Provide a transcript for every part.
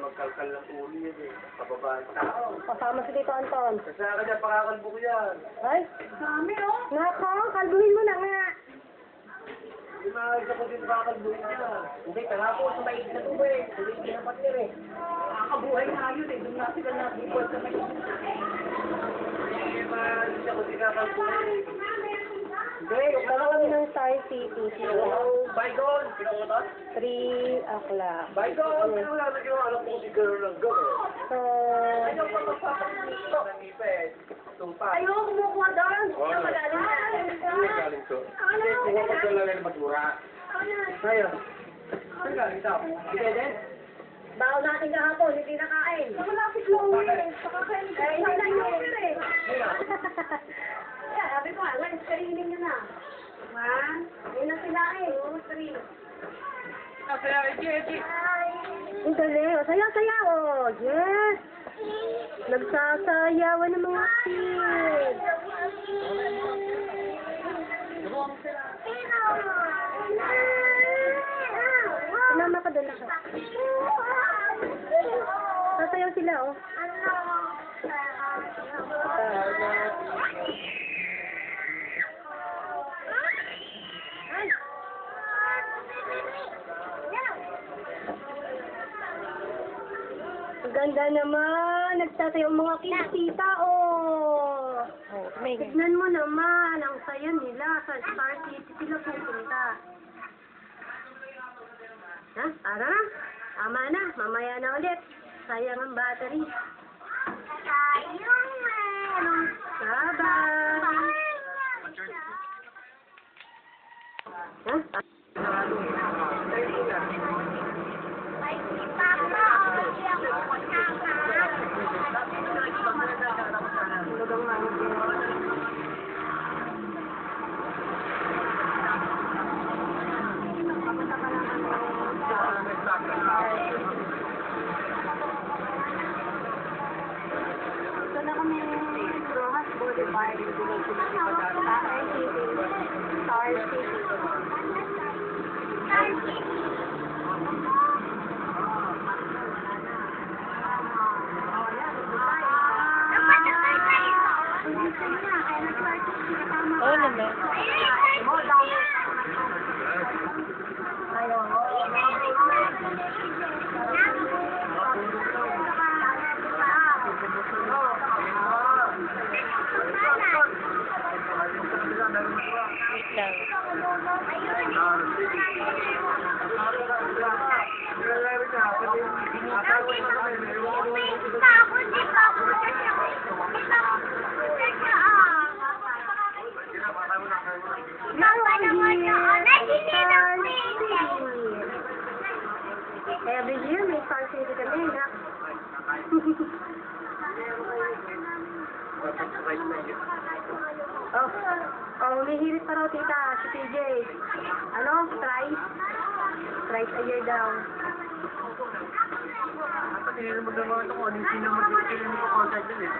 Magkalkal ng ulo yan eh. Kababaan tao. Kasama si Tito Anton. Kasi ka niya, pakakalbo ko yan. Ay, dami oh. Nako, kalbuhin mo na nga. Hindi makakita ko din pakakalbuhin niya. Hindi, kahapon sa maig na tuba eh. Tuloy din ang partner eh. Nakakabuhay na yun eh. Doon natin ka nakikipag sa maig. Hindi makakita ko din kakalbuhin eh. Hindi, dala kami ng Star City. Bygone! Pinukutan? 3 o'clock. Bygone! Wala na ginawa. Alam ko si girl lang go. So, Ayaw pa magpapagusto. Nanipid. Tumpa. ayaw, kumukuha doon. Wala. Magaling na. Hindi galing to. Hindi, kung ako sa lalay na matura. Kaya. Saan galing ito? Hindi din? Baon natin kahapon, hindi nakain. Wala si Chloe. Pakakain ka. Hindi na yun eh. Yeah, sabi ko, lunch, karinin nyo na. 1, yun ang sinain. 2, 3. Kaya, Eki. Ang galing. O, sayaw. O, yes. Nagsasayawan ng mga kids. Sinama ka doon ako. Sasayaw sila, oh. Ang ganda naman. Nagtatayo ang mga kitita, oh. Tignan mo naman. Ang saya nila. Sa Star City sila pupunta. Ha? Tara na. Tama na. Mamaya na ulit. Sayang ang battery. Sayang meron. Bye-bye. Ha? Ito na kami Rojas Boulevard. Star City. Oo naman. Ayaw. Wait lang. Every year may Star City kami, ha? Humihirit pa raw tita, si PJ. Ano? Thrice a year daw. Tingnan mo naman ito kung anong sino mag-iilan mo sa concert din eh.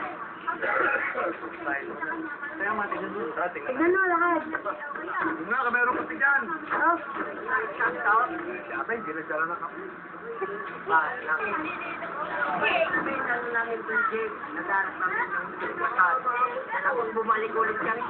Kaya matignan mo. Tignan mo lahat. Yung nga, meron kasi dyan. Oh. Abay, hindi na sila nakap. Sabihin na namin kung Jake, naghanap namin ng kasal. Tapos bumalik ulit kami.